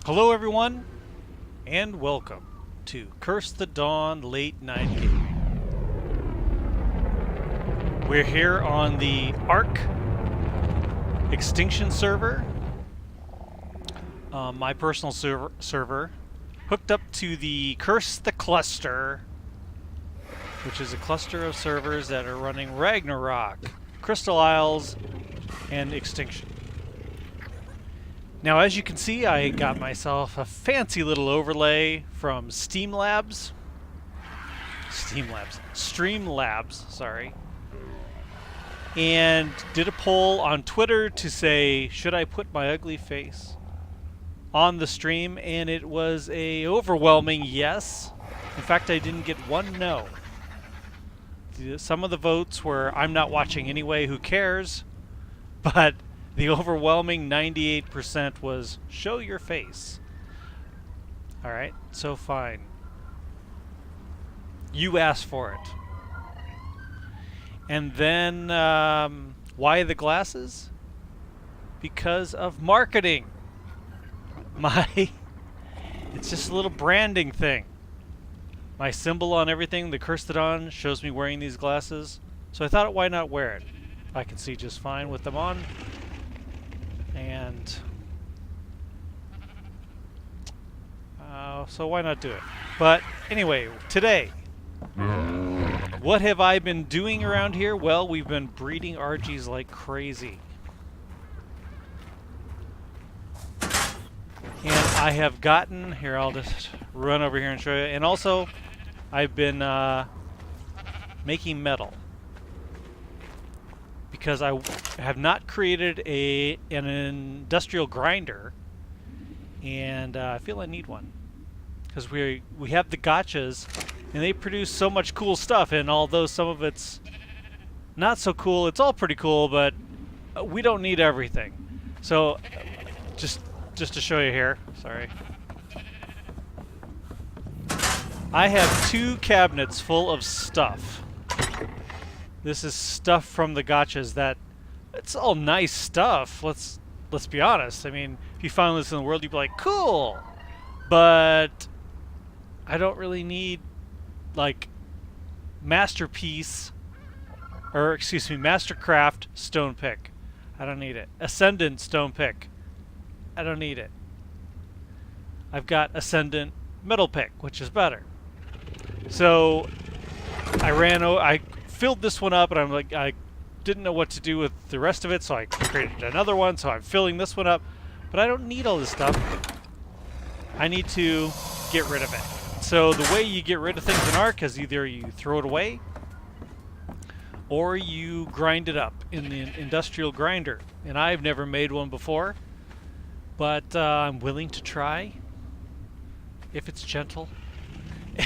Hello everyone, and welcome to Curse the Dawn Late Night Gaming. We're here on the ARK Extinction server, my personal server, hooked up to the Curse the Cluster, which is a cluster of servers that are running Ragnarok, Crystal Isles, and Extinction. Now, as you can see, I got myself a fancy little overlay from Streamlabs, sorry, and did a poll on Twitter to say, should I put my ugly face on the stream? And it was a overwhelming yes. In fact, I didn't get one no. Some of the votes were, I'm not watching anyway, who cares? But the overwhelming 98% was show your face. Alright, so fine. You asked for it. And then, why the glasses? Because of marketing. It's just a little branding thing. My symbol on everything, the Curse the Dawn, shows me wearing these glasses. So I thought, why not wear it? I can see just fine with them on. And so why not do it? But anyway, today, what have I been doing around here? Well, we've been breeding RGs like crazy. And I have gotten, here I'll just run over here and show you. And also, I've been making metal. Because I have not created an industrial grinder, and I feel I need one. Because we have the gotchas, and they produce so much cool stuff, and although some of it's not so cool, it's all pretty cool, but we don't need everything. So, just to show you here, sorry. I have 2 cabinets full of stuff. This is stuff from the gotchas that, it's all nice stuff. Let's be honest. I mean, if you found this in the world, you'd be like, cool. But I don't really need, like, Mastercraft stone pick. I don't need it. Ascendant stone pick. I don't need it. I've got Ascendant metal pick, which is better. So I filled this one up, and I'm like, I didn't know what to do with the rest of it, so I created another one, so I'm filling this one up. But I don't need all this stuff. I need to get rid of it. So the way you get rid of things in ARK is either you throw it away, or you grind it up in the industrial grinder. And I've never made one before, but I'm willing to try, if it's gentle.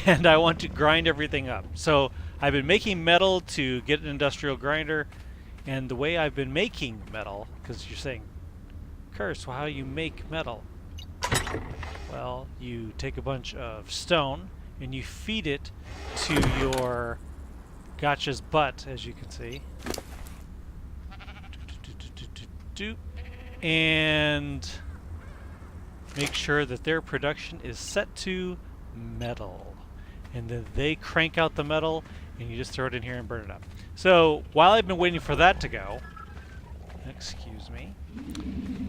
And I want to grind everything up. So I've been making metal to get an industrial grinder, and the way I've been making metal, because you're saying, Curse, well, how do you make metal? Well, you take a bunch of stone, and you feed it to your gotcha's butt, as you can see. And make sure that their production is set to metal. And then they crank out the metal, and you just throw it in here and burn it up. So while I've been waiting for that to go, excuse me,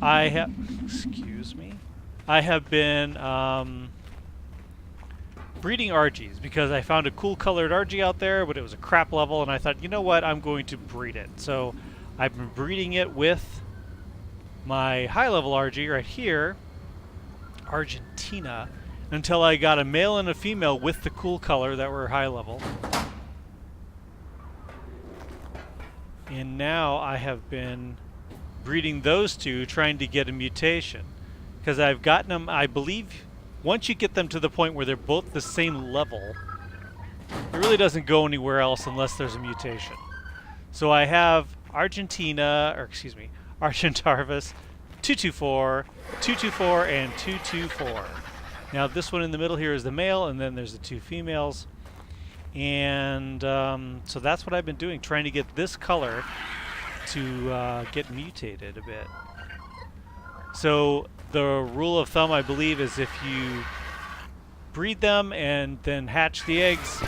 I have been breeding RGs, because I found a cool colored RG out there, but it was a crap level, and I thought, you know what, I'm going to breed it. So I've been breeding it with my high level RG right here, Argentina, until I got a male and a female with the cool color that were high level. And now I have been breeding those two, trying to get a mutation. Because I've gotten them, I believe, once you get them to the point where they're both the same level, it really doesn't go anywhere else unless there's a mutation. So I have Argentarvis, 224, 224, and 224. Now this one in the middle here is the male, and then there's the 2 females. And so that's what I've been doing, trying to get this color to get mutated a bit. So the rule of thumb, I believe, is if you breed them and then hatch the eggs,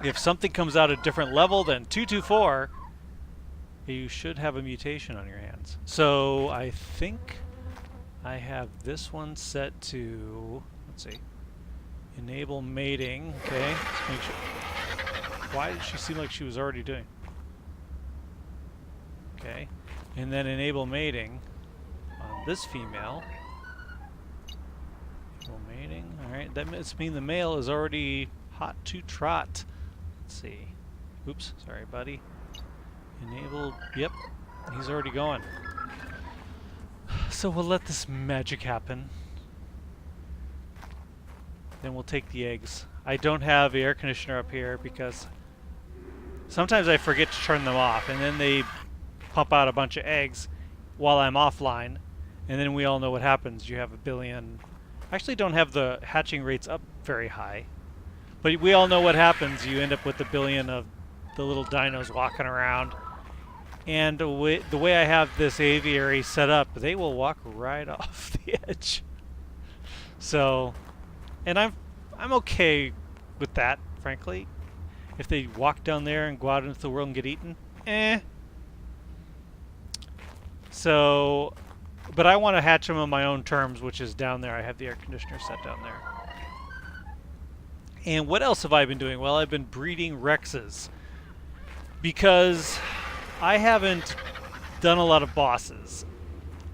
if something comes out a different level than 224, you should have a mutation on your hands. So I think I have this one set to, let's see, enable mating. Okay, let's make sure. Why did she seem like she was already doing? Okay, and then enable mating on this female. Enable mating. All right, that must mean the male is already hot to trot. Let's see. Oops, sorry, buddy. Enable. Yep, he's already going. So we'll let this magic happen. Then we'll take the eggs. I don't have the air conditioner up here because sometimes I forget to turn them off, and then they pump out a bunch of eggs while I'm offline, and then we all know what happens. You have a billion. I actually don't have the hatching rates up very high, but we all know what happens. You end up with a billion of the little dinos walking around. And the way I have this aviary set up, they will walk right off the edge. So, and I'm okay with that, frankly. If they walk down there and go out into the world and get eaten, So, but I want to hatch them on my own terms, which is down there. I have the air conditioner set down there. And what else have I been doing? Well, I've been breeding Rexes because I haven't done a lot of bosses.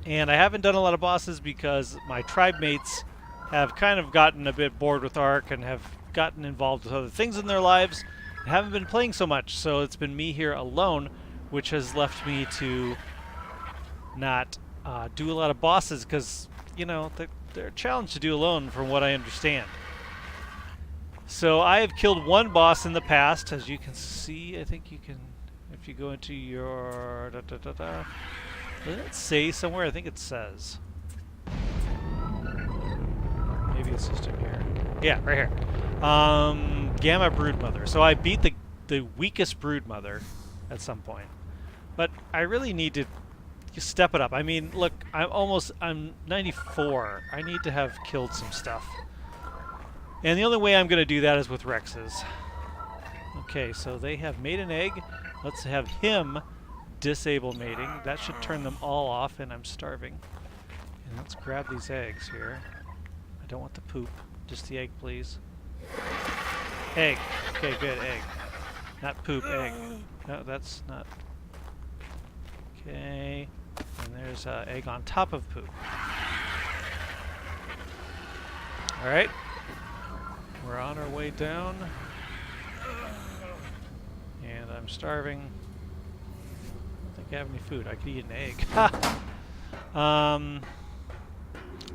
And I haven't done a lot of bosses because my tribe mates have kind of gotten a bit bored with ARK and have gotten involved with other things in their lives and haven't been playing so much. So it's been me here alone, which has left me to not do a lot of bosses because, you know, they're a challenge to do alone from what I understand. So I have killed one boss in the past, as you can see. I think you can... If you go into your... Does it say somewhere? I think it says. Maybe it's just in here. Yeah, right here. Gamma Broodmother. So I beat the weakest Broodmother at some point. But I really need to step it up. I mean, look, I'm 94. I need to have killed some stuff. And the only way I'm going to do that is with Rexes. Okay, so they have made an egg. Let's have him disable mating. That should turn them all off, and I'm starving. And let's grab these eggs here. I don't want the poop. Just the egg, please. Egg. Okay, good. Egg. Not poop, egg. No, that's not... Okay. And there's egg on top of poop. Alright. We're on our way down. And I'm starving. I don't think I have any food. I could eat an egg.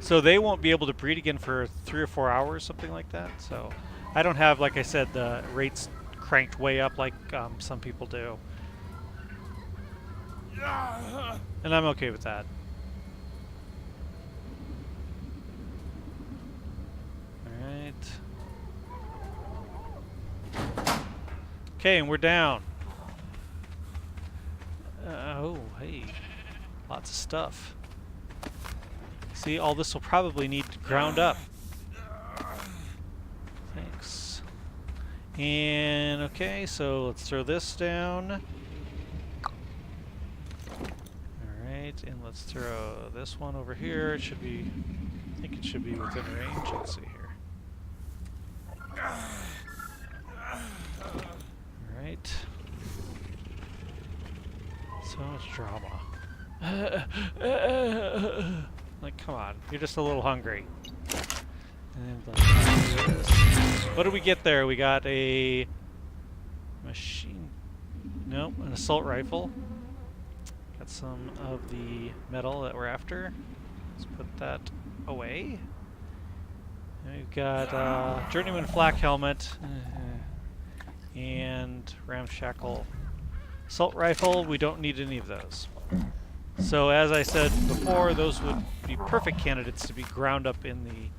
So they won't be able to breed again for 3 or 4 hours, something like that. So I don't have, like I said, the rates cranked way up like some people do. And I'm okay with that. Alright. Okay, and we're down. Oh, hey. Lots of stuff. See, all this will probably need ground up. Thanks. And, okay, so let's throw this down. Alright, and let's throw this one over here. It should be, I think it should be within range. Let's see here. Alright. So much drama. Like, come on. You're just a little hungry. And what did we get there? We got a machine... Nope, an assault rifle. Got some of the metal that we're after. Let's put that away. And we've got Journeyman flak helmet. And ramshackle assault rifle. We don't need any of those. So as I said before, those would be perfect candidates to be ground up in the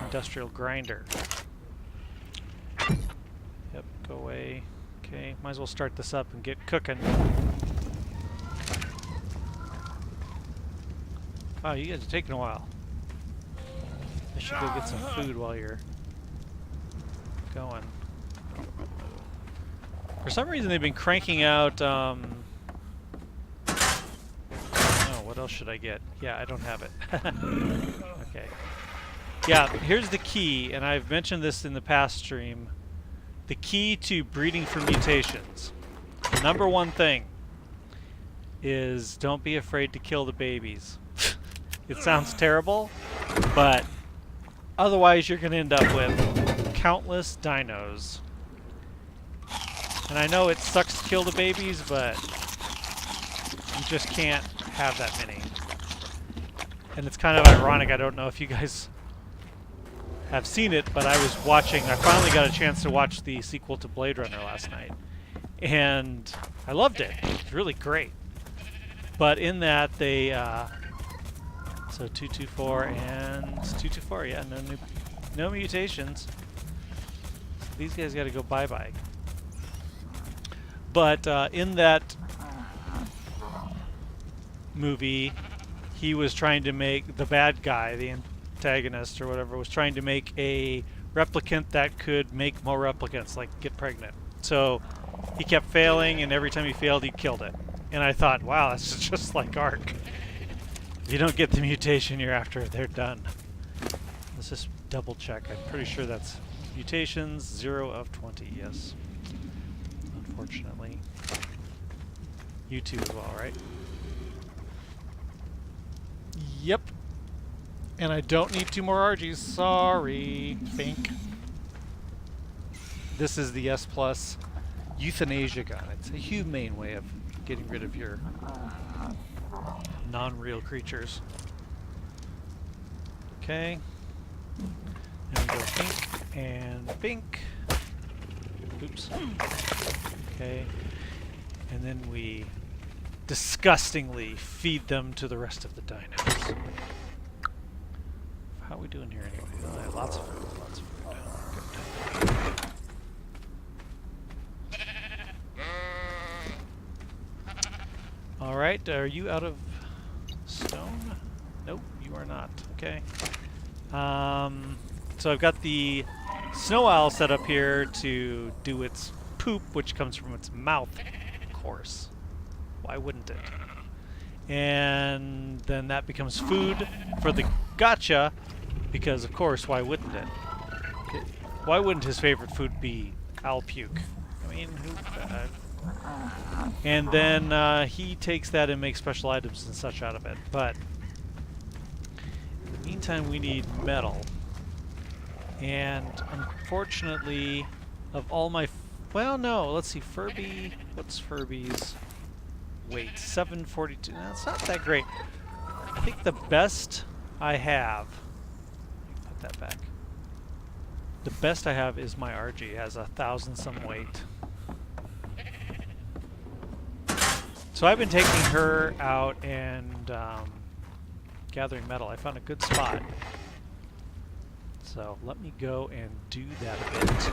industrial grinder. Yep, go away. Okay, might as well start this up and get cooking. Wow, you guys are taking a while. I should go get some food while you're going. For some reason, they've been cranking out. Oh, what else should I get? Yeah, I don't have it. Okay. Yeah, here's the key, and I've mentioned this in the past stream. The key to breeding for mutations. The number one thing is don't be afraid to kill the babies. It sounds terrible, but otherwise you're going to end up with countless dinos. And I know it sucks to kill the babies, but you just can't have that many. And it's kind of ironic. I don't know if you guys have seen it, but I was watching. I finally got a chance to watch the sequel to Blade Runner last night, and I loved it. It's really great. But in that they so 224 and 224, yeah, no mutations. So these guys got to go bye-bye. But in that movie, he was trying to make the bad guy, the antagonist or whatever, was trying to make a replicant that could make more replicants, like get pregnant. So he kept failing, and every time he failed, he killed it. And I thought, wow, that's just like ARK. If you don't get the mutation you're after, they're done. Let's just double check. I'm pretty sure that's mutations, 0 of 20, yes. Unfortunately. You too as well, right? Yep. And I don't need 2 more RGs. Sorry, Fink. This is the S+ euthanasia gun. It's a humane way of getting rid of your non-real creatures. Okay. And we go pink and pink. Oops. Okay. And then we disgustingly feed them to the rest of the dinos. How are we doing here anyway? Oh, I have lots of food, lots of food. Good. Alright, are you out of stone? Nope, you are not. Okay. So I've got the snow owl set up here to do its poop, which comes from its mouth, of course. Why wouldn't it? And then that becomes food for the gotcha, because of course, why wouldn't it? Why wouldn't his favorite food be owl puke? I mean, and then he takes that and makes special items and such out of it. But in the meantime, we need metal. And unfortunately, of all my... well, no, let's see, Furby... what's Furby's weight? 742. That's not that great. I think the best I have... let me put that back. The best I have is my RG. It has 1,000 some weight. So I've been taking her out and gathering metal. I found a good spot. So let me go and do that a bit.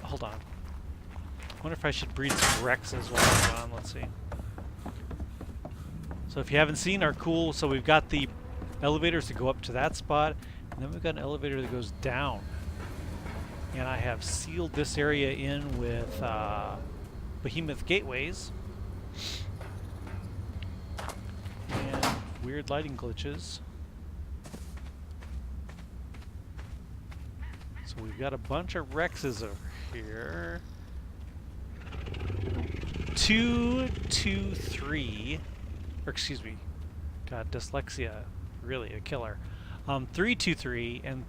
Hold on. I wonder if I should breed some Rexes while I'm gone. Let's see. So if you haven't seen our cool, so we've got the elevators to go up to that spot, and then we've got an elevator that goes down. And I have sealed this area in with behemoth gateways and weird lighting glitches. So we've got a bunch of Rexes over here. 223, or excuse me, God, dyslexia, really a killer. 323, and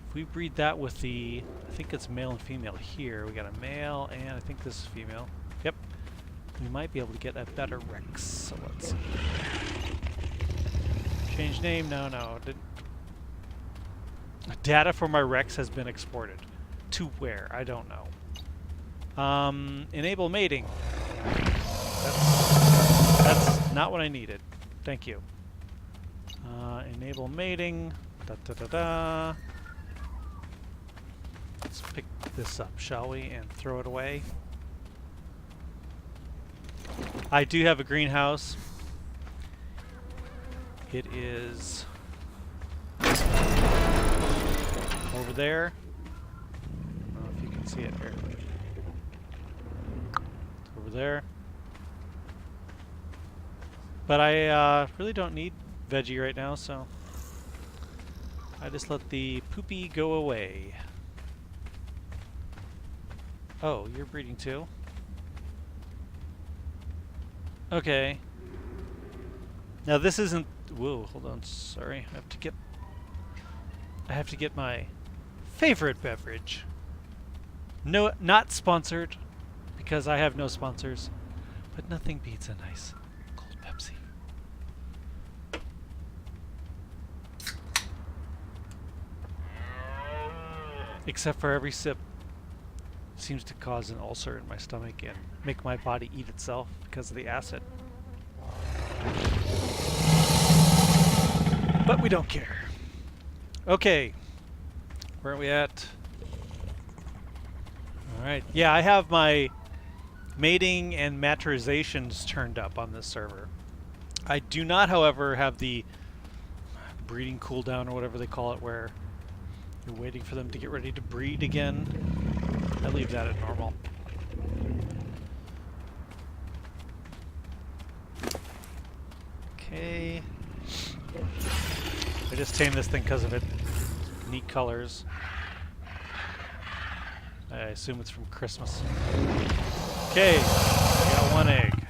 if we breed that with the, I think it's male and female here. We got a male, and I think this is female. Yep. We might be able to get a better Rex. So let's see. Change name? No. Data for my Rex has been exported. To where? I don't know. Enable mating. That's not what I needed. Thank you. Enable mating. Let's pick this up, shall we, and throw it away. I do have a greenhouse, It is over there. I don't know if you can see it here. It's over there. But I really don't need veggie right now, so I just let the poopy go away. Oh, you're breeding too? Okay. Now this isn't... Whoa, hold on, sorry. I have to get my favorite beverage. No, not sponsored, because I have no sponsors. But nothing beats a nice cold Pepsi. Except for every sip seems to cause an ulcer in my stomach and make my body eat itself because of the acid. But we don't care. Okay. Where are we at? Alright. Yeah, I have my mating and maturizations turned up on this server. I do not, however, have the breeding cooldown or whatever they call it, where you're waiting for them to get ready to breed again. I leave that at normal. Okay. I just tamed this thing because of its neat colors. I assume it's from Christmas. Okay, I got one egg.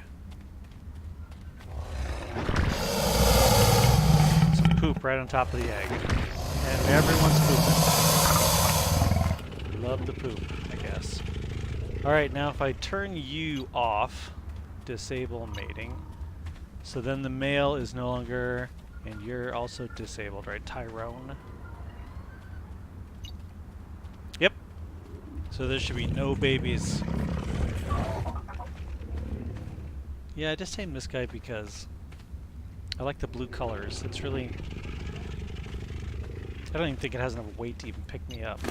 Some poop right on top of the egg. And everyone's pooping. Love the poop, I guess. Alright, now if I turn you off, disable mating. So then the male is no longer, and you're also disabled, right, Tyrone? Yep. So there should be no babies. Yeah, I just tamed this guy because I like the blue colors. It's really... I don't even think it has enough weight to even pick me up.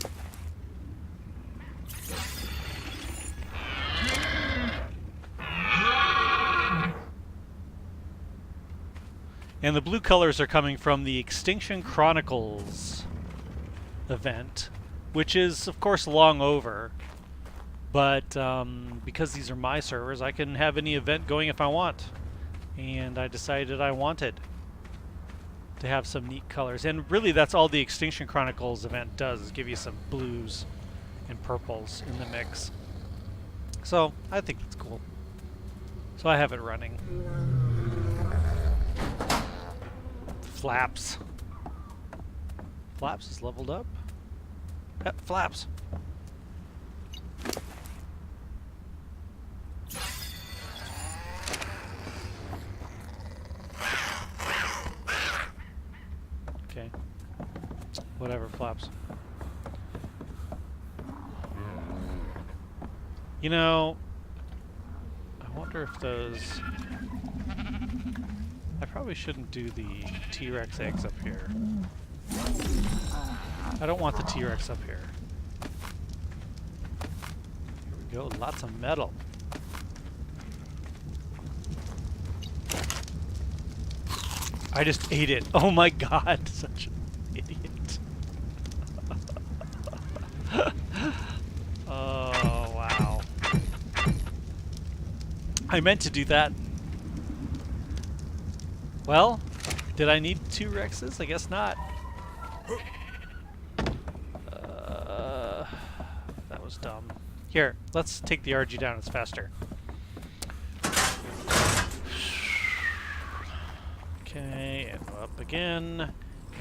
And the blue colors are coming from the Extinction Chronicles event, which is, of course, long over. But because these are my servers, I can have any event going if I want. And I decided I wanted to have some neat colors. And really, that's all the Extinction Chronicles event does, is give you some blues and purples in the mix. So, I think that's cool. So I have it running. Flaps. Flaps is leveled up. Yep, Flaps. Okay. Whatever, Flaps. You know, I wonder if those... I probably shouldn't do the T-Rex eggs up here. I don't want the T-Rex up here. Here we go, lots of metal. I just ate it. Oh my god, such an idiot. Oh, wow. I meant to do that. Well, did I need 2 Rexes? I guess not. That was dumb. Here, let's take the RG down. It's faster. Okay, and up again.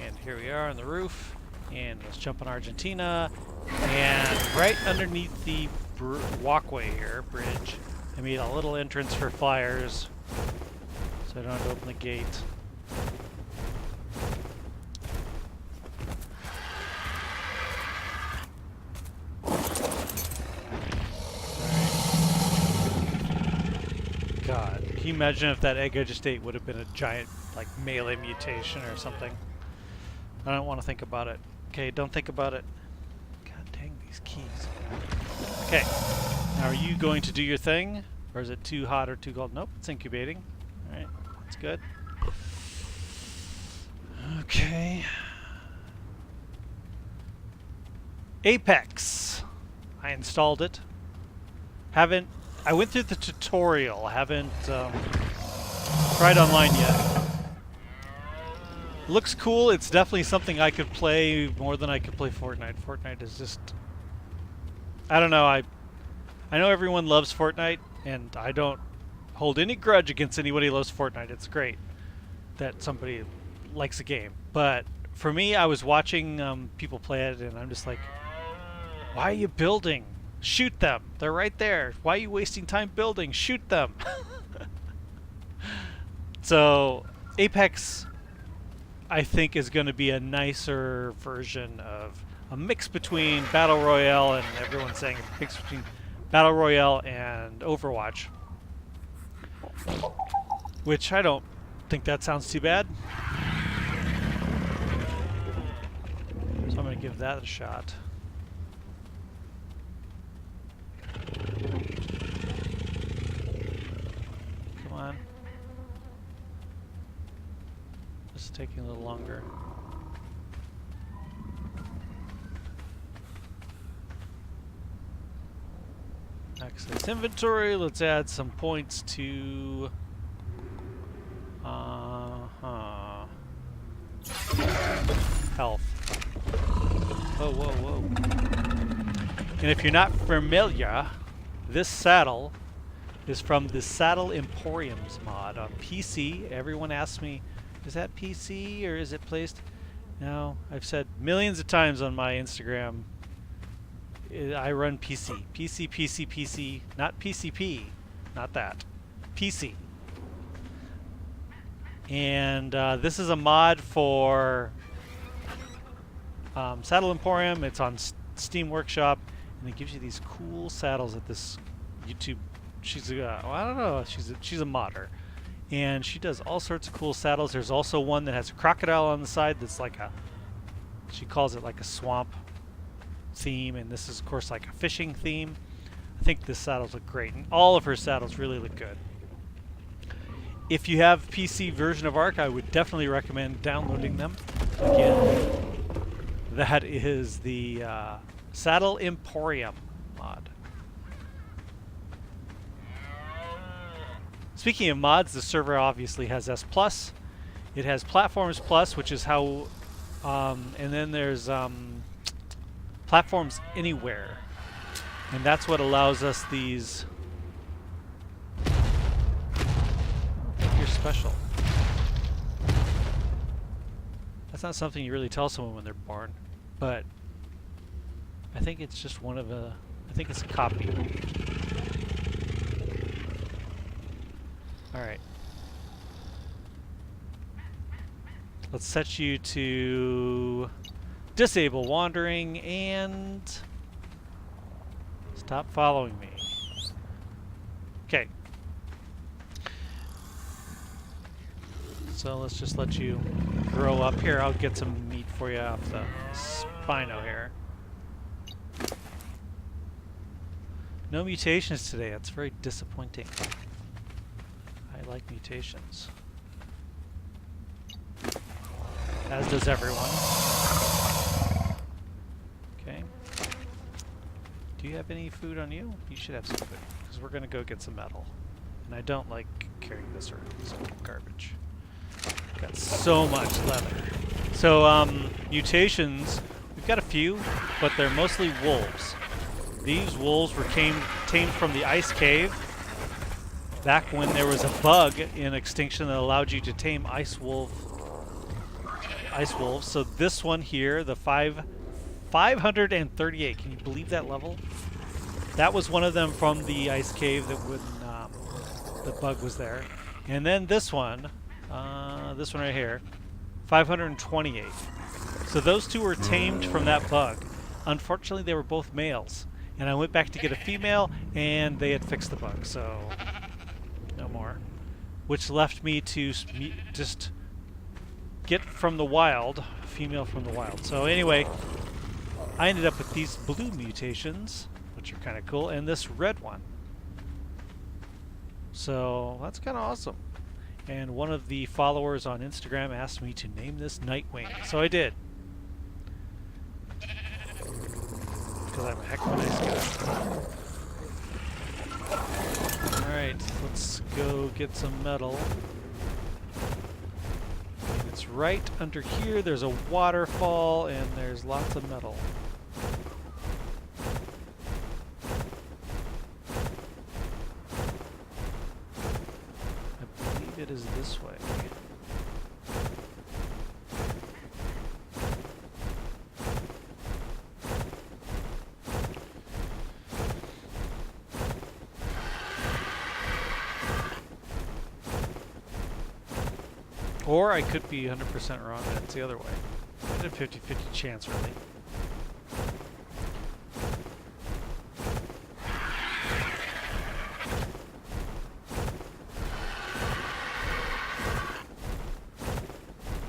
And here we are on the roof. And let's jump on Argentina. And right underneath the walkway here, bridge, I made a little entrance for flyers. So I don't have to open the gate. God, can you imagine if that egg I just ate would have been a giant, like, melee mutation or something? I don't want to think about it. Okay, don't think about it. God dang these keys. Okay, now are you going to do your thing? Or is it too hot or too cold? Nope, it's incubating. Alright, that's good. Okay. Apex. I installed it. I went through the tutorial. Haven't tried online yet. Looks cool. It's definitely something I could play more than I could play Fortnite. Fortnite is just... I don't know. I know everyone loves Fortnite, and I don't hold any grudge against anybody who loves Fortnite. It's great that somebody likes a game. But for me, I was watching people play it, and I'm just like, why are you building? Shoot them. They're right there. Why are you wasting time building? Shoot them. So Apex, I think, is going to be a nicer version of a mix between Battle Royale, and everyone's saying a mix between Battle Royale and Overwatch, which I don't think that sounds too bad. So I'm going to give that a shot. Come on. This is taking a little longer. Access inventory. Let's add some points to... health. Whoa, whoa, whoa. And if you're not familiar, this saddle is from the Saddle Emporiums mod on PC. Everyone asks me, is that PC or is it placed? No, I've said millions of times on my Instagram, I run PC. PC, PC, PC, not PCP, not that. PC. And this is a mod for Saddle Emporium. It's on Steam Workshop, and it gives you these cool saddles at this YouTube. She's well, I don't know. She's a modder, and she does all sorts of cool saddles. There's also one that has a crocodile on the side that's like a, she calls it like a swamp theme, and this is of course like a fishing theme. I think this saddles look great, and all of her saddles really look good. If you have PC version of ARK, I would definitely recommend downloading them. Again, that is the Saddle Emporium mod. Speaking of mods, the server obviously has S+. It has Platforms Plus, which is how... and then there's Platforms Anywhere. And that's what allows us these... You're special. That's not something you really tell someone when they're born. But I think it's just one of a... I think it's a copy. Alright. Let's set you to disable wandering and stop following me. Okay. So let's just let you grow up here. I'll get some meat for you off the Spino here. No mutations today. That's very disappointing. I like mutations. As does everyone. Okay. Do you have any food on you? You should have some food, because we're going to go get some metal. And I don't like carrying this around. It's garbage. Got so much leather. So, mutations, we've got a few, but they're mostly wolves. These wolves were tamed from the ice cave back when there was a bug in Extinction that allowed you to tame ice wolves. So this one here, the 538, can you believe that level? That was one of them from the ice cave that when the bug was there. And then this one right here, 528. So those two were tamed from that bug. Unfortunately, they were both males. And I went back to get a female, and they had fixed the bug, so no more. Which left me to just get from the wild, female from the wild. So anyway, I ended up with these blue mutations, which are kind of cool, and this red one. So that's kind of awesome. And one of the followers on Instagram asked me to name this Nightwing, so I did. Because I'm a heck of a nice guy. Alright, let's go get some metal. And it's right under here. There's a waterfall, and there's lots of metal. I believe it is this way. Or I could be 100% wrong and it's the other way. It's a 50-50 chance, really.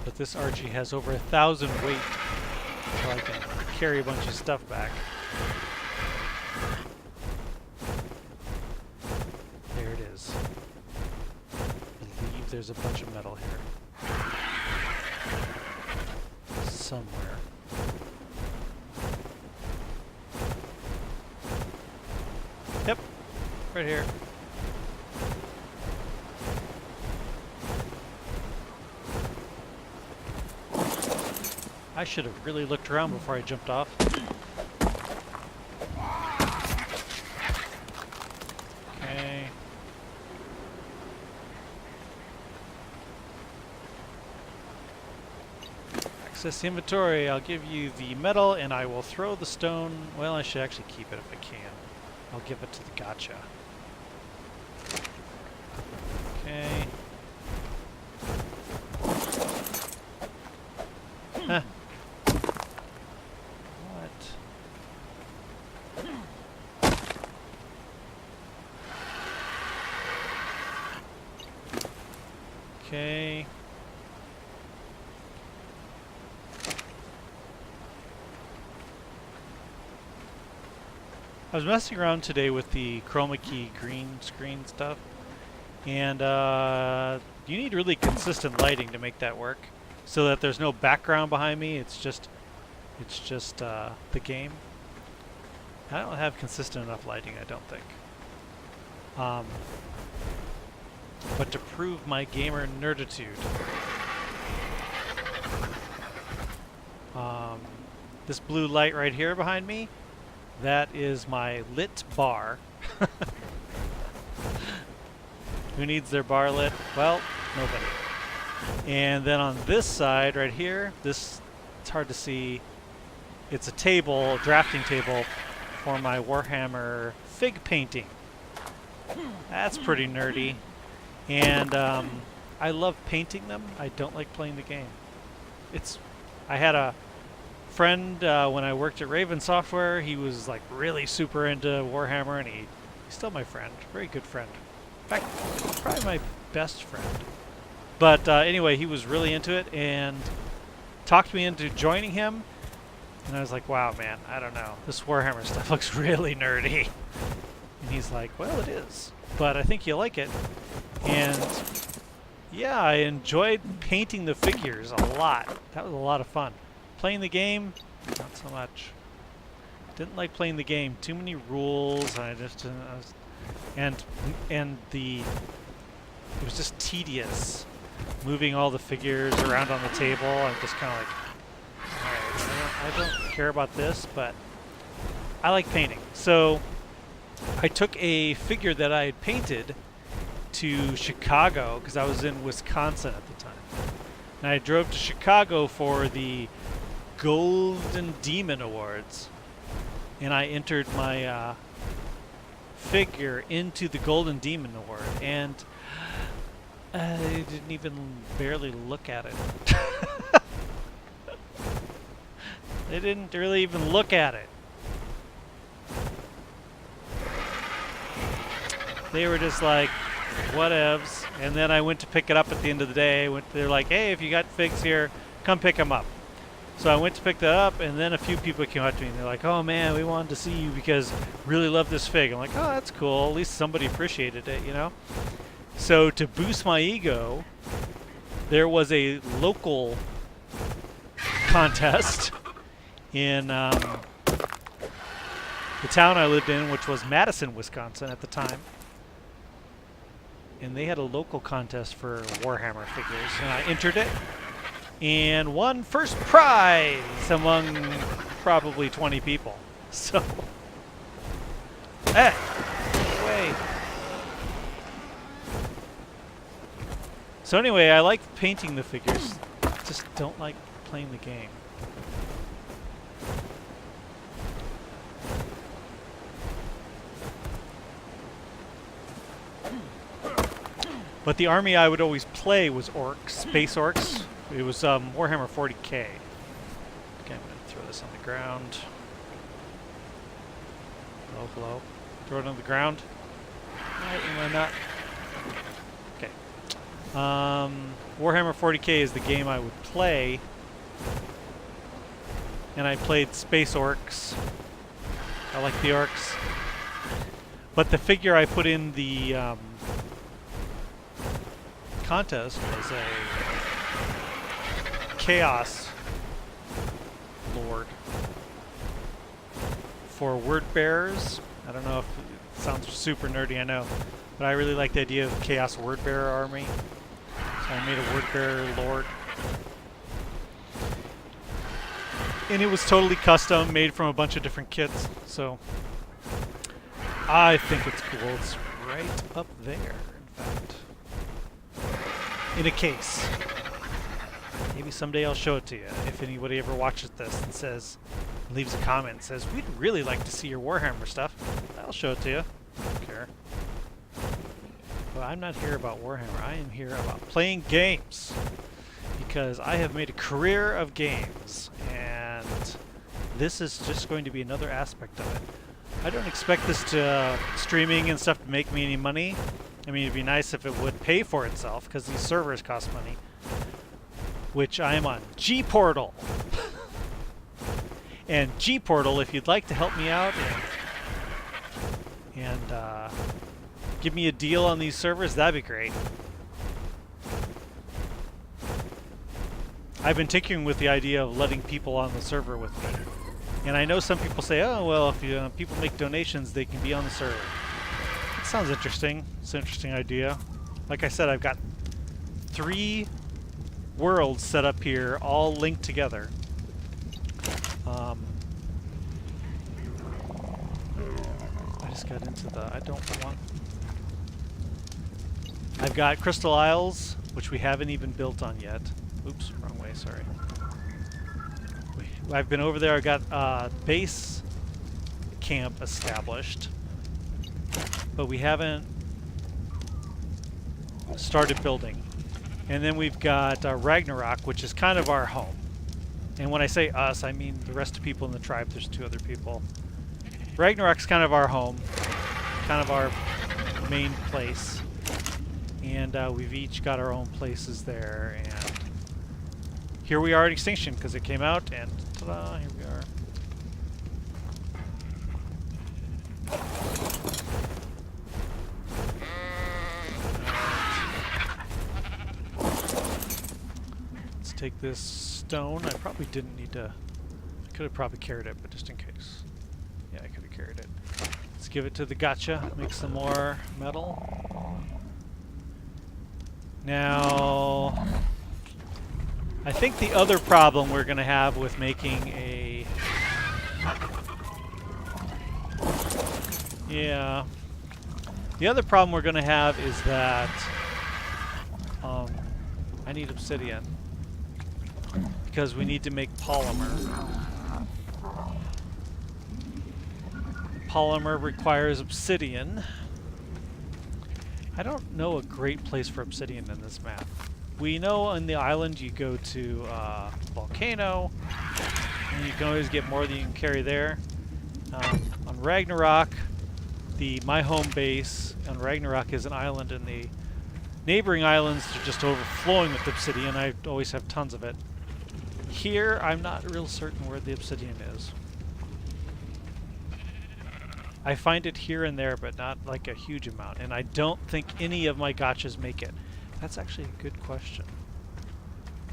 But this Archie has over 1,000 weight, so I can carry a bunch of stuff back. There it is. I believe there's a bunch of metal here. Somewhere. Yep, right here. I should have really looked around before I jumped off. Okay. Access inventory. I'll give you the metal and I will throw the stone. Well, I should actually keep it if I can. I'll give it to the gotcha. Okay. Huh. What? Okay. I was messing around today with the chroma key green screen stuff, and you need really consistent lighting to make that work, so that there's no background behind me. It's just the game. I don't have consistent enough lighting, I don't think. But to prove my gamer nerditude, this blue light right here behind me, that is my lit bar. Who needs their bar lit? Well, nobody. And then on this side right here, it's hard to see. It's a table, a drafting table for my Warhammer fig painting. That's pretty nerdy. And I love painting them. I don't like playing the game. I had a friend when I worked at Raven Software. He was like really super into Warhammer, and he's still my friend, very good friend. In fact, probably my best friend. But anyway, he was really into it and talked me into joining him. And I was like, wow, man, I don't know. This Warhammer stuff looks really nerdy. And he's like, well, it is, but I think you'll like it. And yeah, I enjoyed painting the figures a lot. That was a lot of fun. Playing the game, not so much. Didn't like playing the game. Too many rules. It was just tedious. Moving all the figures around on the table. I'm just kind of like, alright, I don't care about this, but I like painting. So I took a figure that I had painted to Chicago, because I was in Wisconsin at the time. And I drove to Chicago for the Golden Demon Awards, and I entered my figure into the Golden Demon Award, and I didn't even barely look at it. They didn't really even look at it. They were just like, whatevs. And then I went to pick it up at the end of the day. They're like, hey, if you got figs here, come pick them up. So I went to pick that up, and then a few people came up to me, and they're like, oh man, we wanted to see you because we really love this fig. I'm like, oh, that's cool. At least somebody appreciated it, you know? So to boost my ego, there was a local contest in the town I lived in, which was Madison, Wisconsin at the time. And they had a local contest for Warhammer figures, and I entered it and won first prize among probably 20 people. So, hey, way. So anyway, I like painting the figures, just don't like playing the game. But the army I would always play was orcs, space orcs. It was Warhammer 40k. Okay, I'm going to throw this on the ground. Hello, hello. Throw it on the ground. Am I not? Okay. Warhammer 40k is the game I would play. And I played space orcs. I like the orcs. But the figure I put in the contest was a Chaos Lord for word bearers. I don't know if it sounds super nerdy, I know, but I really like the idea of Chaos word bearer army. So I made a word bearer Lord. And it was totally custom, made from a bunch of different kits, so I think it's cool. It's right up there, in fact. In a case. Maybe someday I'll show it to you. If anybody ever watches this and says, leaves a comment and says, we'd really like to see your Warhammer stuff, I'll show it to you. I don't care. But I'm not here about Warhammer. I am here about playing games. Because I have made a career of games. And this is just going to be another aspect of it. I don't expect this to streaming and stuff to make me any money. I mean, it'd be nice if it would pay for itself, because these servers cost money. Which I am on G-Portal. And G-Portal, if you'd like to help me out and give me a deal on these servers, that'd be great. I've been tinkering with the idea of letting people on the server with me. And I know some people say, oh, well, if people make donations, they can be on the server. Sounds interesting. It's an interesting idea. Like I said, I've got 3 worlds set up here, all linked together. I just got into the... I don't want... I've got Crystal Isles, which we haven't even built on yet. Oops, wrong way, sorry. I've been over there, I've got base camp established. But we haven't started building. And then we've got Ragnarok, which is kind of our home. And when I say us, I mean the rest of people in the tribe. There's 2 other people. Ragnarok's kind of our home, kind of our main place. And we've each got our own places there. And here we are at Extinction, because it came out, and ta-da, here we are. Take this stone. I probably didn't need to... I could have probably carried it, but just in case. Yeah, I could have carried it. Let's give it to the gotcha. Make some more metal. Now... I think the other problem we're going to have with making a... Yeah. The other problem we're going to have is that... I need obsidian. Because we need to make polymer. Polymer requires obsidian. I don't know a great place for obsidian in this map. We know on the island you go to volcano, and you can always get more than you can carry there. On Ragnarok, my home base on Ragnarok is an island, and the neighboring islands are just overflowing with obsidian. I always have tons of it. Here, I'm not real certain where the obsidian is. I find it here and there, but not like a huge amount. And I don't think any of my gotchas make it. That's actually a good question.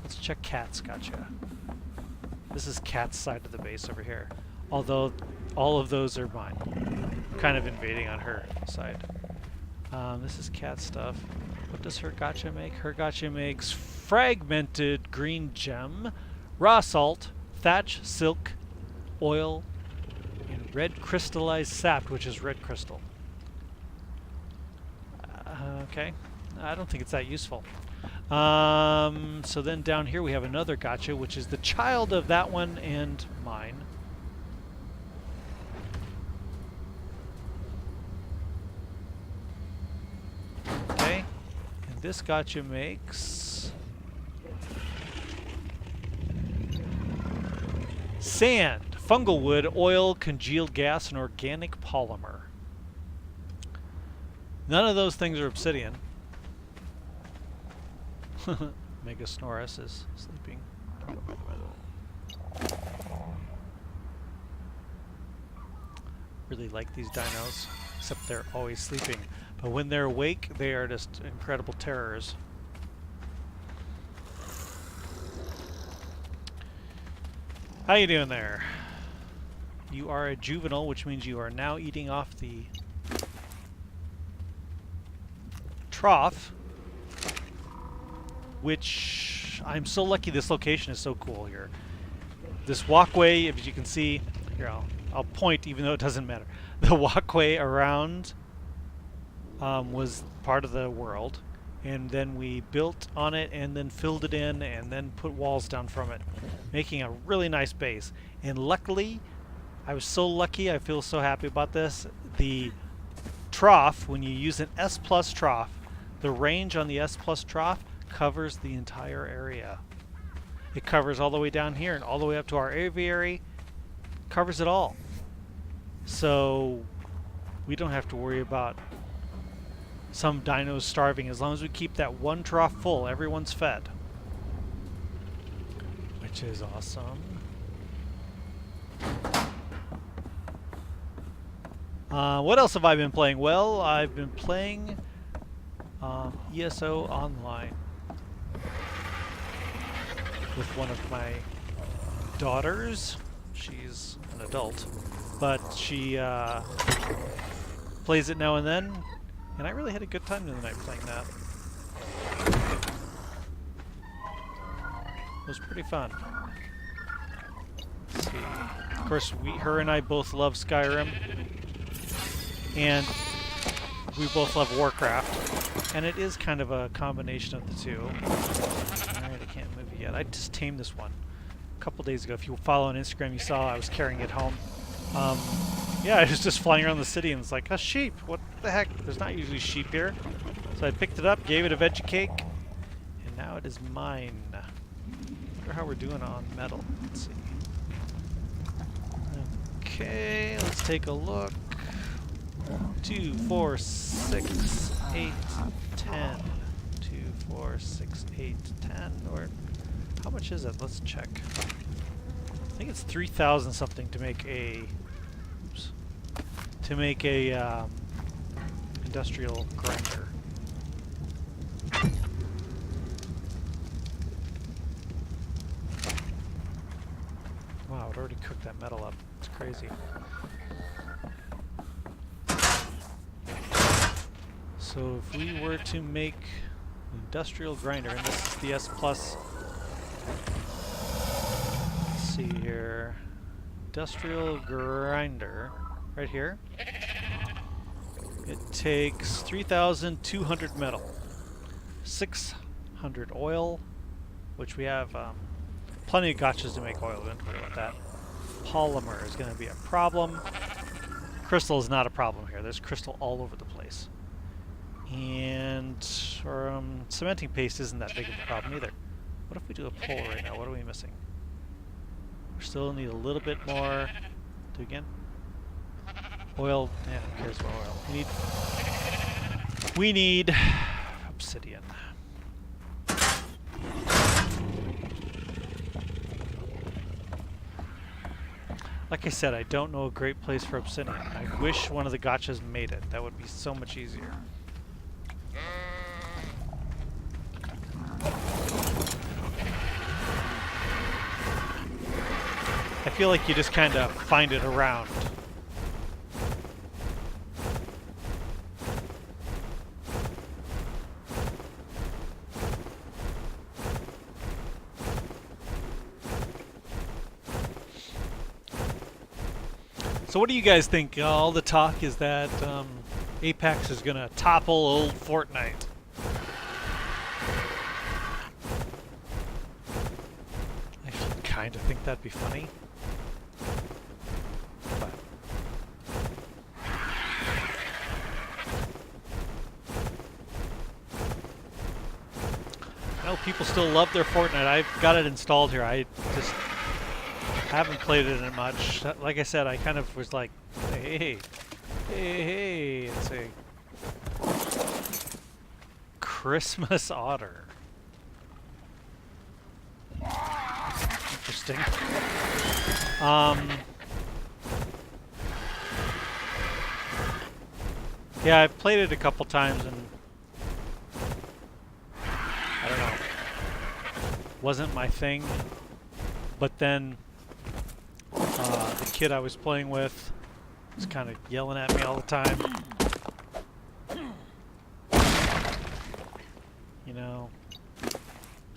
Let's check Cat's gotcha. This is Cat's side of the base over here. Although all of those are mine. I'm kind of invading on her side. This is Cat's stuff. What does her gotcha make? Her gotcha makes fragmented green gem, raw salt, thatch, silk, oil, and red crystallized sap, which is red crystal. Okay. I don't think it's that useful. So then down here we have another gotcha, which is the child of that one and mine. Okay. And this gotcha makes sand, fungal wood, oil, congealed gas, and organic polymer. None of those things are obsidian. Megasnorus is sleeping. Really like these dinos, except they're always sleeping. But when they're awake, they are just incredible terrors. How you doing there? You are a juvenile, which means you are now eating off the trough, which I'm so lucky. This location is so cool here. This walkway, if you can see, here I'll point even though it doesn't matter. The walkway around was part of the world, and then we built on it and then filled it in and then put walls down from it, making a really nice base. And luckily, I was so lucky, I feel so happy about this. The trough, when you use an S plus trough, the range on the S plus trough covers the entire area. It covers all the way down here and all the way up to our aviary. Covers it all. So we don't have to worry about some dinos starving. As long as we keep that one trough full, everyone's fed. Which is awesome. What else have I been playing? Well, I've been playing ESO Online with one of my daughters. She's an adult, but she plays it now and then, and I really had a good time the other night playing that. It was pretty fun. Let's see. Of course, her and I both love Skyrim, and we both love Warcraft, and it is kind of a combination of the two. Alright, I can't move it yet. I just tamed this one a couple days ago. If you follow on Instagram, you saw I was carrying it home. Yeah, I was just flying around the city, and it's like, a sheep! What the heck? There's not usually sheep here. So I picked it up, gave it a veggie cake, and now it is mine. I wonder how we're doing on metal. Let's see. Okay, let's take a look. 2, 4, 6, 8, 10. 2, 4, 6, 8, 10. Or how much is it? Let's check. I think it's 3,000 something to make a. Oops. To make a industrial grinder. Wow, it already cooked that metal up. It's crazy. So if we were to make an industrial grinder, and this is the S plus, let's see here, industrial grinder, right here, it takes 3,200 metal, 600 oil, which we have plenty of gotchas to make oil, don't worry about that. Polymer is going to be a problem. Crystal is not a problem here. There's crystal all over the place. And cementing paste isn't that big of a problem either. What if we do a pole right now? What are we missing? We still need a little bit more. Do again. Oil. Yeah, who cares about oil? We need obsidian. Like I said, I don't know a great place for Obsidian. I wish one of the gotchas made it. That would be so much easier. I feel like you just kind of find it around. So what do you guys think? All the talk is that Apex is going to topple old Fortnite. I kind of think that'd be funny. But I know people still love their Fortnite. I've got it installed here. I just haven't played it in much. Like I said, I kind of was like, hey, it's a Christmas otter. Interesting. Yeah, I've played it a couple times and I don't know. Wasn't my thing. But then the kid I was playing with was kind of yelling at me all the time. You know,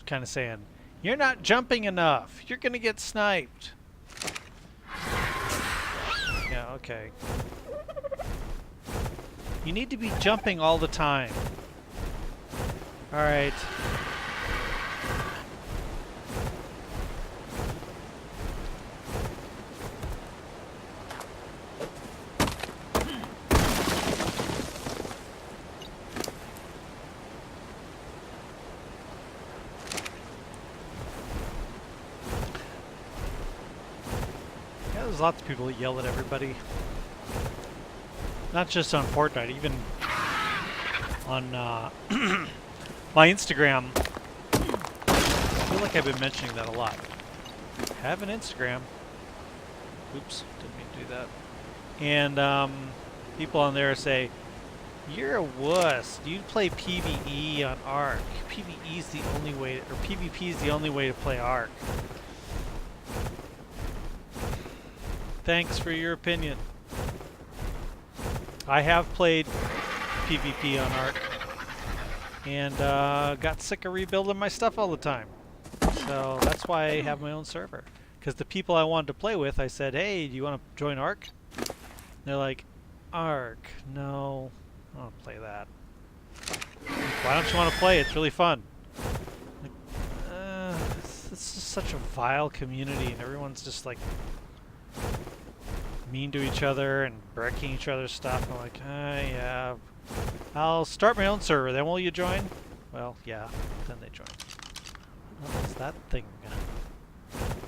kind of saying, "You're not jumping enough. You're gonna get sniped." Yeah, okay. You need to be jumping all the time. All right. There's lots of people that yell at everybody. Not just on Fortnite, even on my Instagram. I feel like I've been mentioning that a lot. I have an Instagram. Oops, didn't mean to do that. And people on there say, "You're a wuss. You play PvE on ARK. PvE is the only way, or PvP is the only way to play ARK." Thanks for your opinion. I have played PvP on ARK and got sick of rebuilding my stuff all the time. So that's why I have my own server. Because the people I wanted to play with, I said, "Hey, do you want to join ARK?" They're like, "ARK? No, I don't want to play that." "Why don't you want to play? It's really fun." Like, it's just such a vile community, and everyone's just like mean to each other and breaking each other's stuff. I'm like, yeah, I'll start my own server, then will you join? Well, yeah, then they join. What's that thing?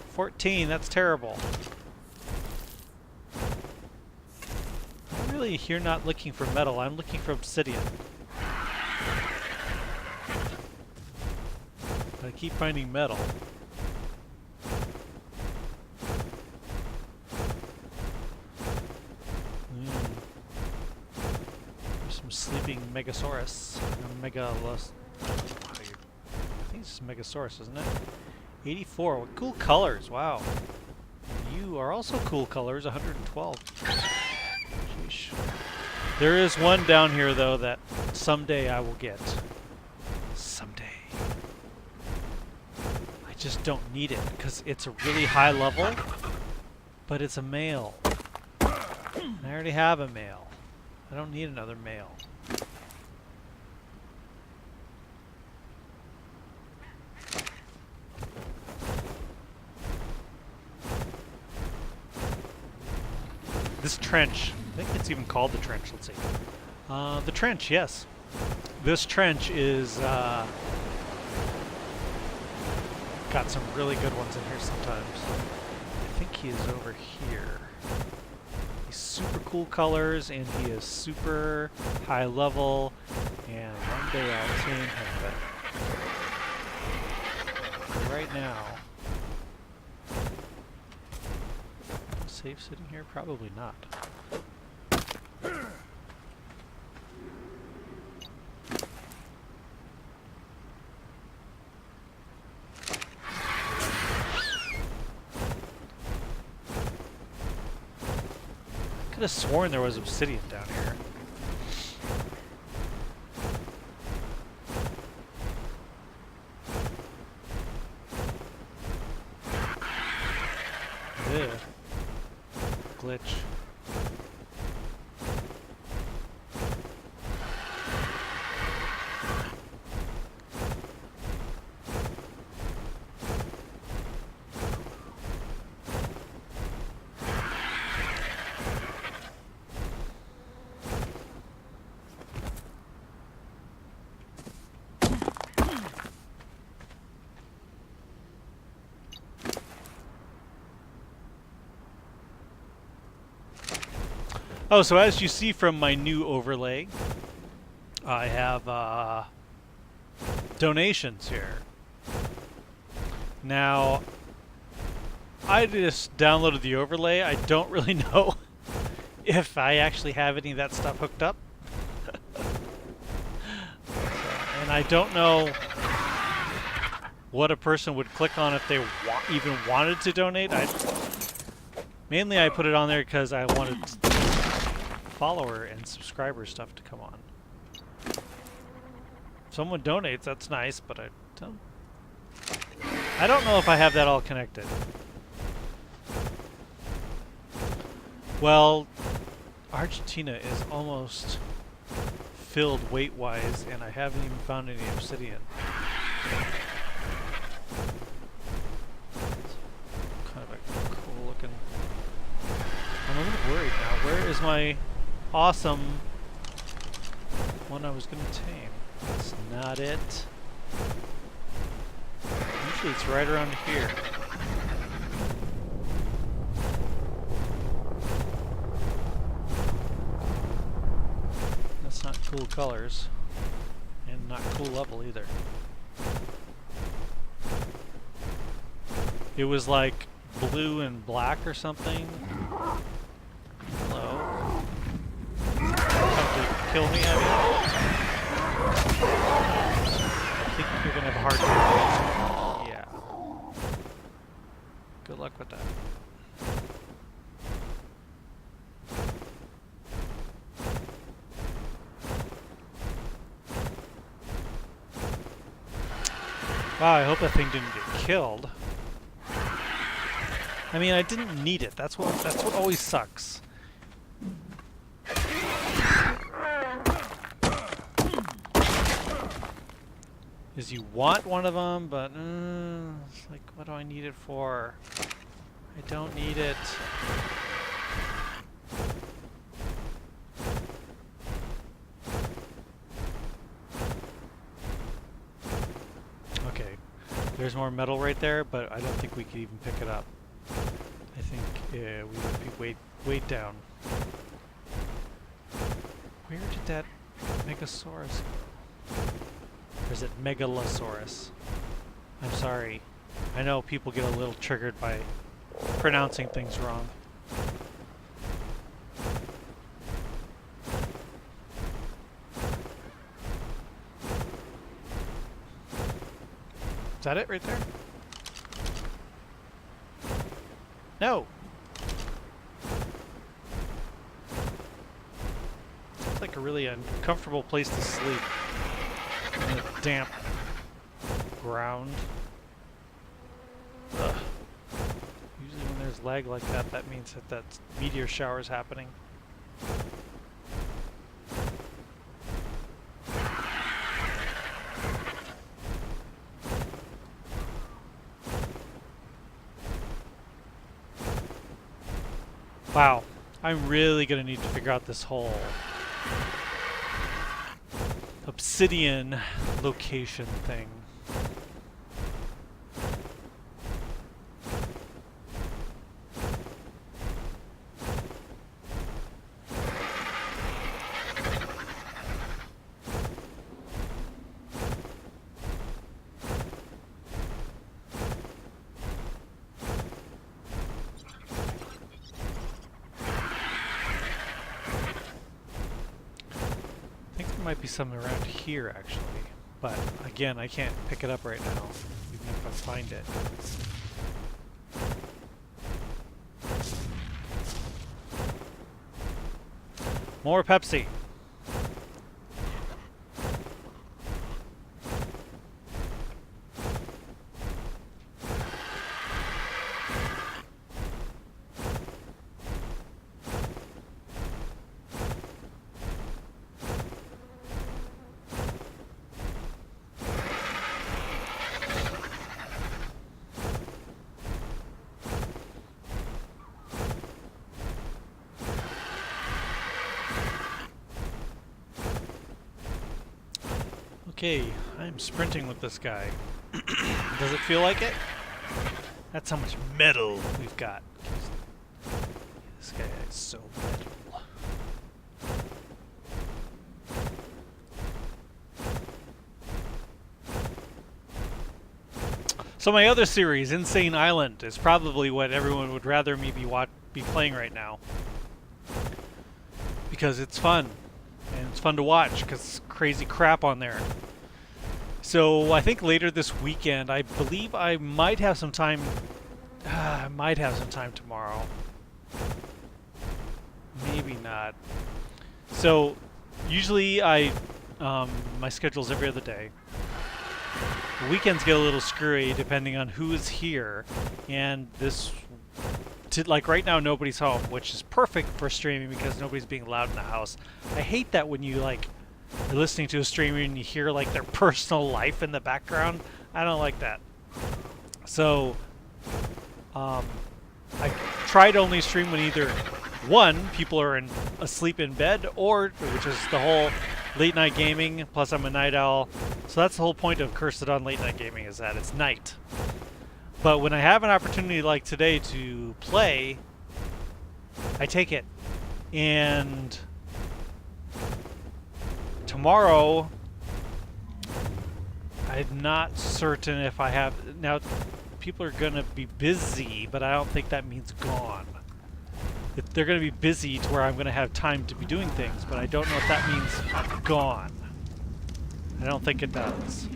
14, that's terrible. I'm really here not looking for metal, I'm looking for obsidian. But I keep finding metal. Sleeping Megasaurus. I think it's Megasaurus, isn't it? 84. What cool colors. Wow. You are also cool colors. 112. Sheesh. There is one down here, though, that someday I will get. Someday. I just don't need it, because it's a really high level, but it's a male. I already have a male. I don't need another male. This trench, I think it's even called the trench, let's see. The trench, yes. This trench is, got some really good ones in here sometimes. I think he is over here. Super cool colors, and he is super high level, and one day I'll tame him, but right now, safe sitting here? Probably not. Could have sworn there was obsidian down here. Ugh. Glitch. Oh, so as you see from my new overlay, I have donations here. Now, I just downloaded the overlay. I don't really know if I actually have any of that stuff hooked up. And I don't know what a person would click on if they even wanted to donate. Mainly I put it on there because I wanted follower and subscriber stuff to come on. If someone donates, that's nice, but I don't know if I have that all connected. Well, Argentina is almost filled weight-wise, and I haven't even found any obsidian. Kind of a cool looking. I'm a little worried now. Where is my awesome one I was going to tame? That's not it. Usually it's right around here. That's not cool colors. And not cool level either. It was like blue and black or something. Hello. Kill me, I think you're gonna have a hard time. Yeah. Good luck with that. Wow, I hope that thing didn't get killed. I mean, I didn't need it. That's what always sucks. Is you want one of them, but it's like, what do I need it for? I don't need it. Okay, there's more metal right there, but I don't think we could even pick it up. I think we would be weight down. Where did that Megasaurus go? Or is it Megalosaurus? I'm sorry. I know people get a little triggered by pronouncing things wrong. Is that it right there? No! It's like a really uncomfortable place to sleep. In the damp ground. Ugh. Usually when there's lag like that, that means that meteor shower is happening. Wow, I'm really gonna need to figure out this whole obsidian location thing. might be something around here, actually. But, again, I can't pick it up right now, even if I find it. More Pepsi! Okay, I'm sprinting with this guy. Does it feel like it? That's how much metal we've got. This guy is so metal. So my other series, Insane Island, is probably what everyone would rather me be playing right now. Because it's fun. And it's fun to watch because it's crazy crap on there. So I think later this weekend, I believe I might have some time. I might have some time tomorrow. Maybe not. So usually my schedule's every other day. The weekends get a little screwy depending on who is here, and like right now nobody's home, which is perfect for streaming because nobody's being loud in the house. I hate that when you you're listening to a streamer and you hear like their personal life in the background. I don't like that. So I try to only stream when either one, people are asleep in bed, or which is the whole late night gaming, plus I'm a night owl. So that's the whole point of Cursed on late night gaming, is that it's night. But when I have an opportunity like today to play, I take it. And tomorrow, I'm not certain if I have... Now, people are going to be busy, but I don't think that means gone. They're going to be busy to where I'm going to have time to be doing things, but I don't know if that means gone. I don't think it does.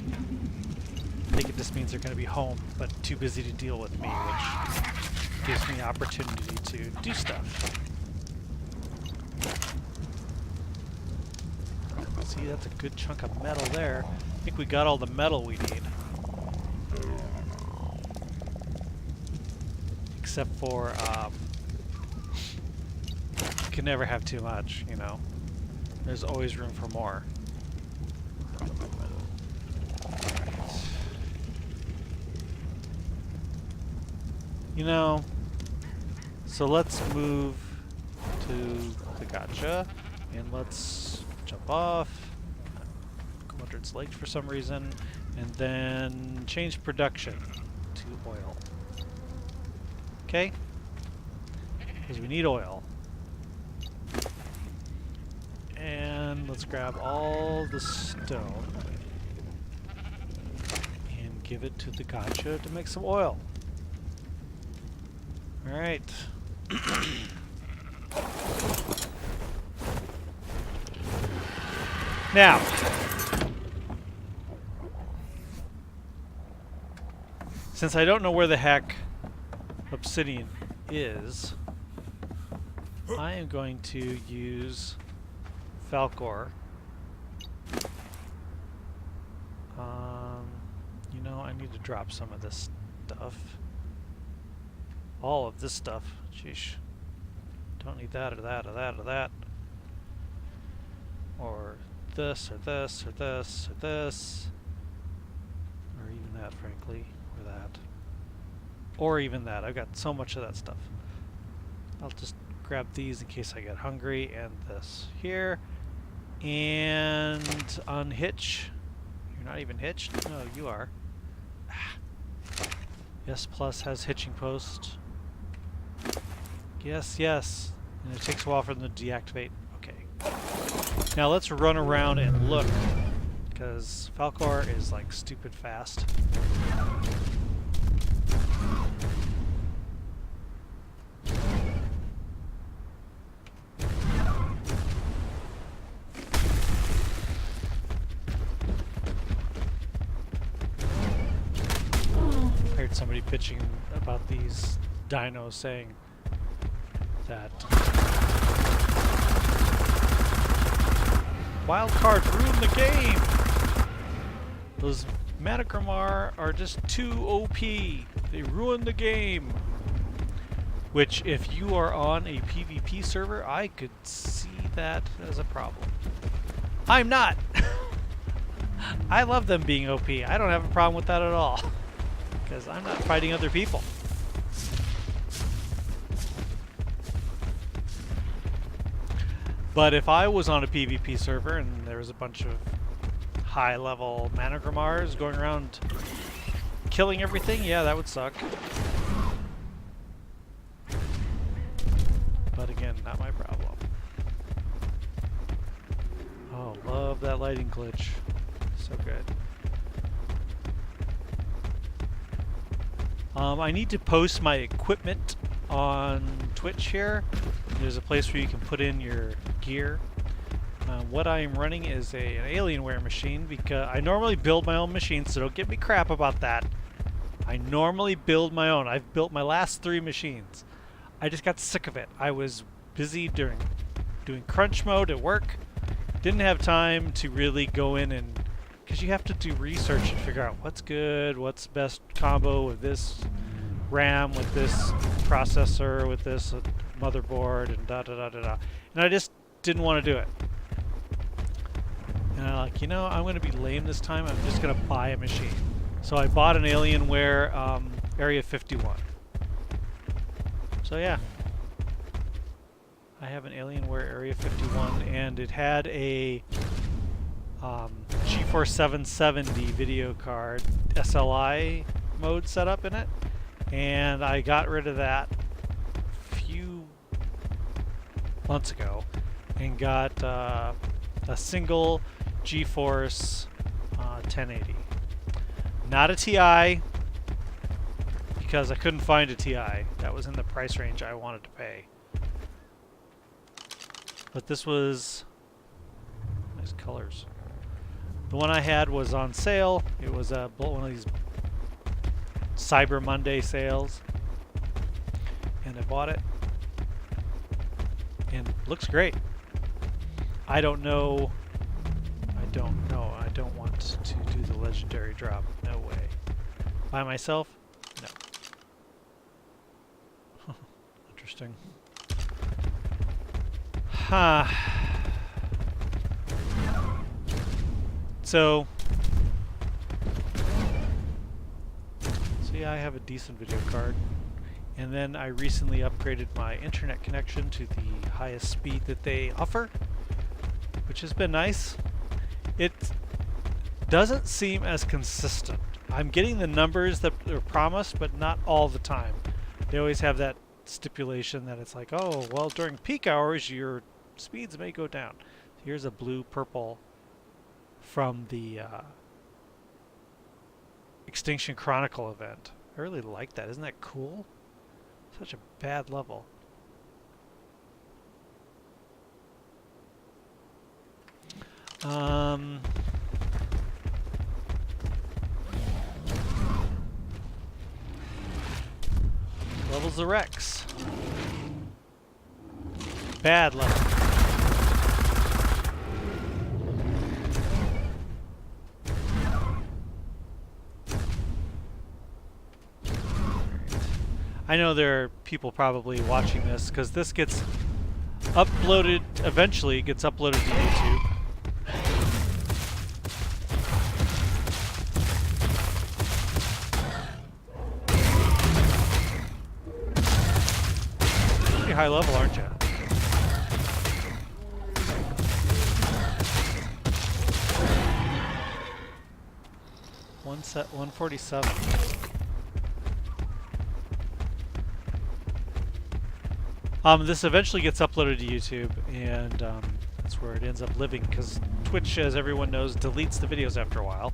I think it just means they're going to be home, but too busy to deal with me, which gives me opportunity to do stuff. See, that's a good chunk of metal there. I think we got all the metal we need. Except for, you can never have too much, you know. There's always room for more. You know, so let's move to the gotcha, and let's jump off. Quadrants legs for some reason, and then change production to oil. Okay? Because we need oil. And let's grab all the stone and give it to the gotcha to make some oil. Alright. Now, since I don't know where the heck obsidian is, I am going to use Falcor. You know, I need to drop some of this stuff. All of this stuff. Sheesh. Don't need that or that or that or that. Or this or this or this or this. Or even that, frankly. Or that. Or even that. I've got so much of that stuff. I'll just grab these in case I get hungry. And this here. And unhitch. You're not even hitched? No, you are. Yes, plus has hitching post. Yes, yes. And it takes a while for them to deactivate. Okay. Now let's run around and look. Because Falcor is like stupid fast. heard somebody bitching about these dinos saying that wild cards ruin the game. Those Managramar are just too OP. They ruin the game. Which, if you are on a PvP server, I could see that as a problem. I'm not! I love them being OP. I don't have a problem with that at all. Because I'm not fighting other people. But if I was on a PvP server and there was a bunch of high-level Managramars going around killing everything, yeah, that would suck. But again, not my problem. Oh, love that lighting glitch. So good. I need to post my equipment on Twitch here. There's a place where you can put in your gear. What I'm running is an Alienware machine because I normally build my own machines, so don't give me crap about that. I normally build my own. I've built my last 3 machines. I just got sick of it. I was busy doing crunch mode at work. Didn't have time to really go in and... because you have to do research and figure out what's good, what's the best combo with this RAM, with this processor, with this motherboard, and da-da-da-da-da. And I just didn't want to do it. And I'm like, you know, I'm going to be lame this time. I'm just going to buy a machine. So I bought an Alienware Area 51. So yeah, I have an Alienware Area 51, and it had a GeForce 770 video card SLI mode set up in it, and I got rid of that a few months ago and got a single GeForce 1080. Not a TI, because I couldn't find a TI that was in the price range I wanted to pay. But this was nice colors. The one I had was on sale. It was one of these Cyber Monday sales, and I bought it, and it looks great. I don't know. I don't want to do the legendary drop. No way. By myself? No. Interesting. Huh. So yeah, I have a decent video card. And then I recently upgraded my internet connection to the highest speed that they offer, which has been nice. It doesn't seem as consistent. I'm getting the numbers that are promised, but not all the time. They always have that stipulation that it's like, oh, well, during peak hours, your speeds may go down. Here's a blue-purple from the Extinction Chronicle event. I really like that. Isn't that cool? Such a bad level. Levels of Rex. Bad level. I know there are people probably watching this because this gets uploaded, eventually it gets uploaded to YouTube. Pretty high level, aren't you? One set 147. This eventually gets uploaded to YouTube, and that's where it ends up living, because Twitch, as everyone knows, deletes the videos after a while.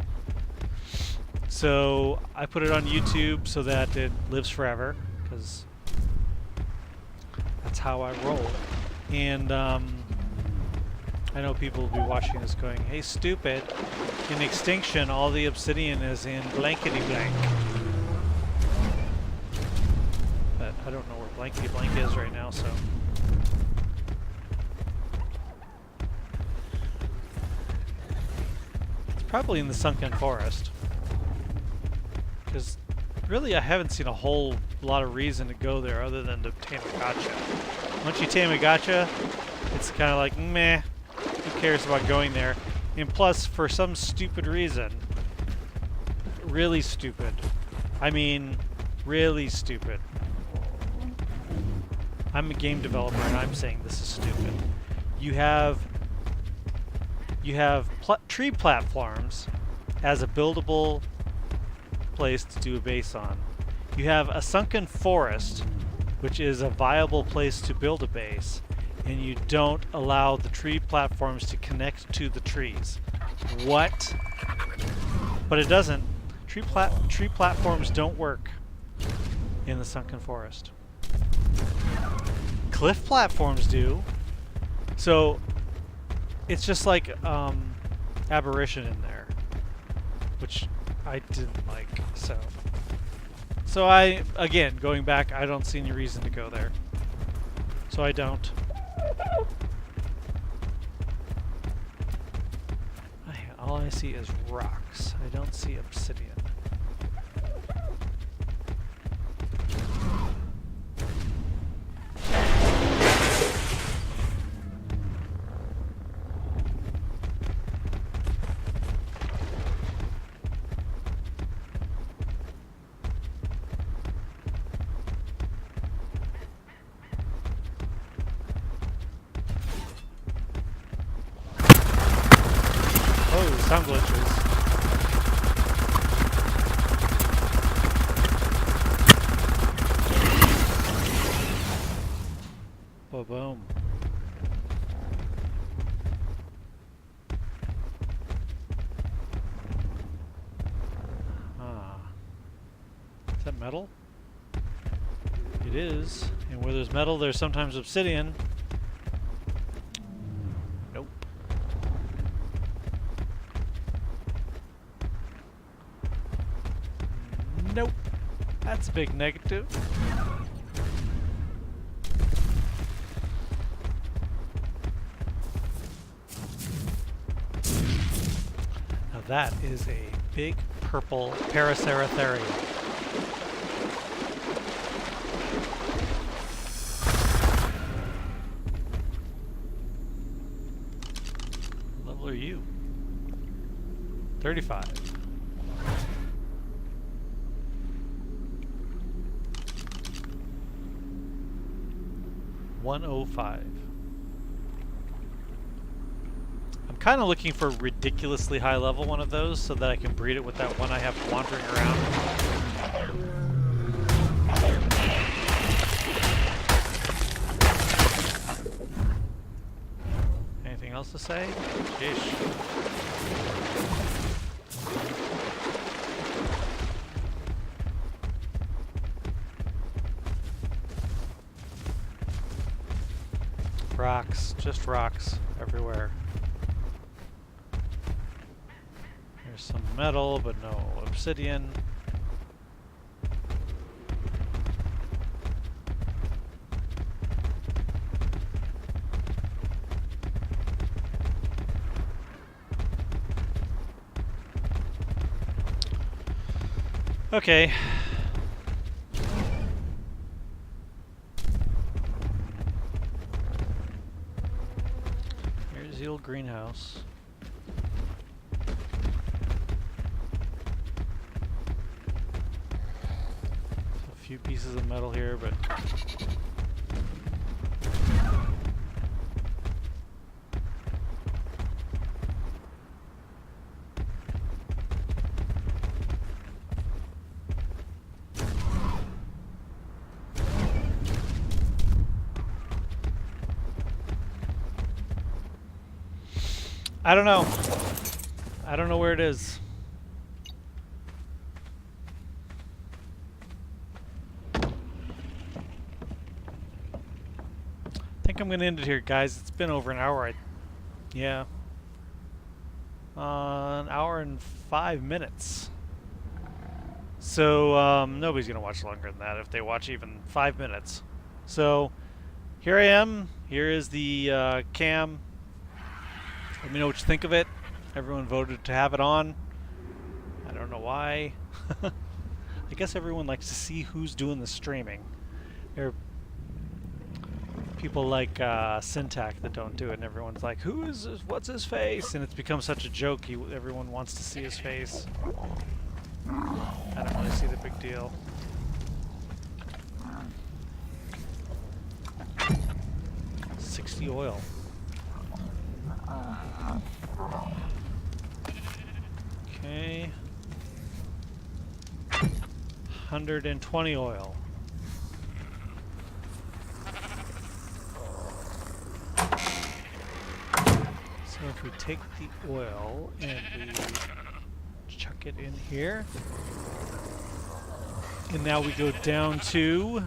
So I put it on YouTube so that it lives forever, because that's how I roll. And I know people will be watching this going, hey, stupid, in Extinction all the obsidian is in blankety blank. but I don't know where blankety blank is right now, so. It's probably in the sunken forest. Because really I haven't seen a whole lot of reason to go there other than to tame a gotcha. Once you tame a gotcha, it's kind of like, meh, who cares about going there? And plus, for some stupid reason, really stupid, I mean, really stupid. I'm a game developer and I'm saying this is stupid. You have tree platforms as a buildable place to do a base on. You have a sunken forest, which is a viable place to build a base, and you don't allow the tree platforms to connect to the trees. What? But it doesn't. Tree platforms don't work in the sunken forest. Cliff platforms do. So it's just like aberration in there, which I didn't like. So I, again, going back, I don't see any reason to go there. So I don't. All I see is rocks. I don't see obsidian. Sound glitches. Boom. Ah. Is that metal? It is. And where there's metal, there's sometimes obsidian. Nope. Nope. That's a big negative. Now that is a big purple Paraceratherium. What level are you? 35. 105. I'm kind of looking for a ridiculously high level one of those so that I can breed it with that one I have wandering around. Anything else to say? Sheesh. Rocks, just rocks everywhere. There's some metal, but no obsidian. Okay. Here's the old greenhouse. A few pieces of metal here, but I don't know. I don't know where it is. I think I'm gonna end it here, guys. It's been over an hour. Yeah. An hour and 5 minutes. So nobody's going to watch longer than that if they watch even 5 minutes. So here I am. Here is the cam. Let me know what you think of it. Everyone voted to have it on. I don't know why. I guess everyone likes to see who's doing the streaming. There are people like Syntac that don't do it, and everyone's like, "Who is this? What's his face?" And it's become such a joke. Everyone wants to see his face. I don't really see the big deal. $60 oil. Okay. 120 oil. So if we take the oil and we chuck it in here, and now we go down to,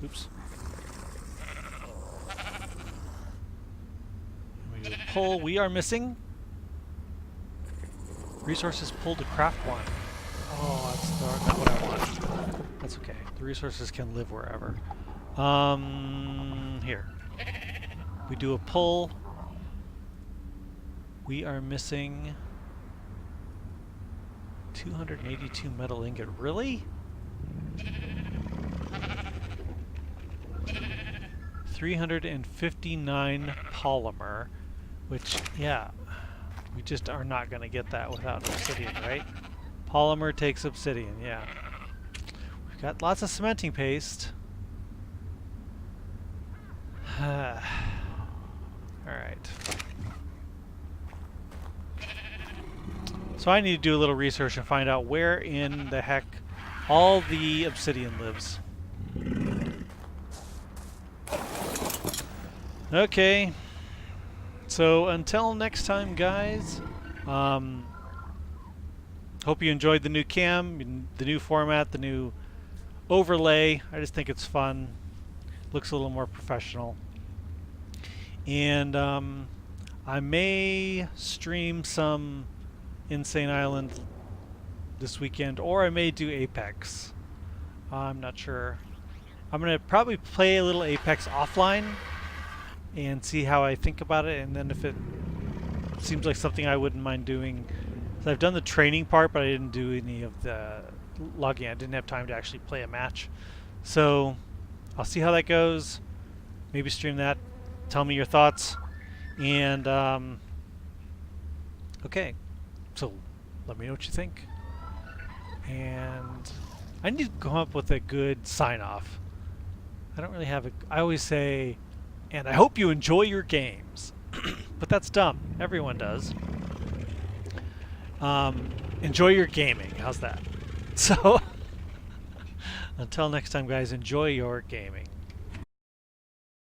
oops. We go pull. We are missing resources pulled to craft one. Oh, that's not what I want. That's okay. The resources can live wherever. Here. We do a pull. We are missing 282 metal ingot. Really? 359 polymer, which, yeah, we just are not going to get that without obsidian, right? Polymer takes obsidian, yeah. We've got lots of cementing paste. Alright. So I need to do a little research and find out where in the heck all the obsidian lives. Okay. So until next time, guys. Hope you enjoyed the new cam, the new format, the new overlay. I just think it's fun. Looks a little more professional. And I may stream some Insane Island this weekend, or I may do Apex. I'm not sure. I'm going to probably play a little Apex offline and see how I think about it, and then if it seems like something I wouldn't mind doing. So I've done the training part, but I didn't do any of the logging. I didn't have time to actually play a match. So I'll see how that goes. Maybe stream that. Tell me your thoughts. And okay, so let me know what you think. And I need to come up with a good sign-off. I don't really have a... I always say, and I hope you enjoy your games. But that's dumb. Everyone does. Enjoy your gaming. How's that? So, until next time, guys, enjoy your gaming.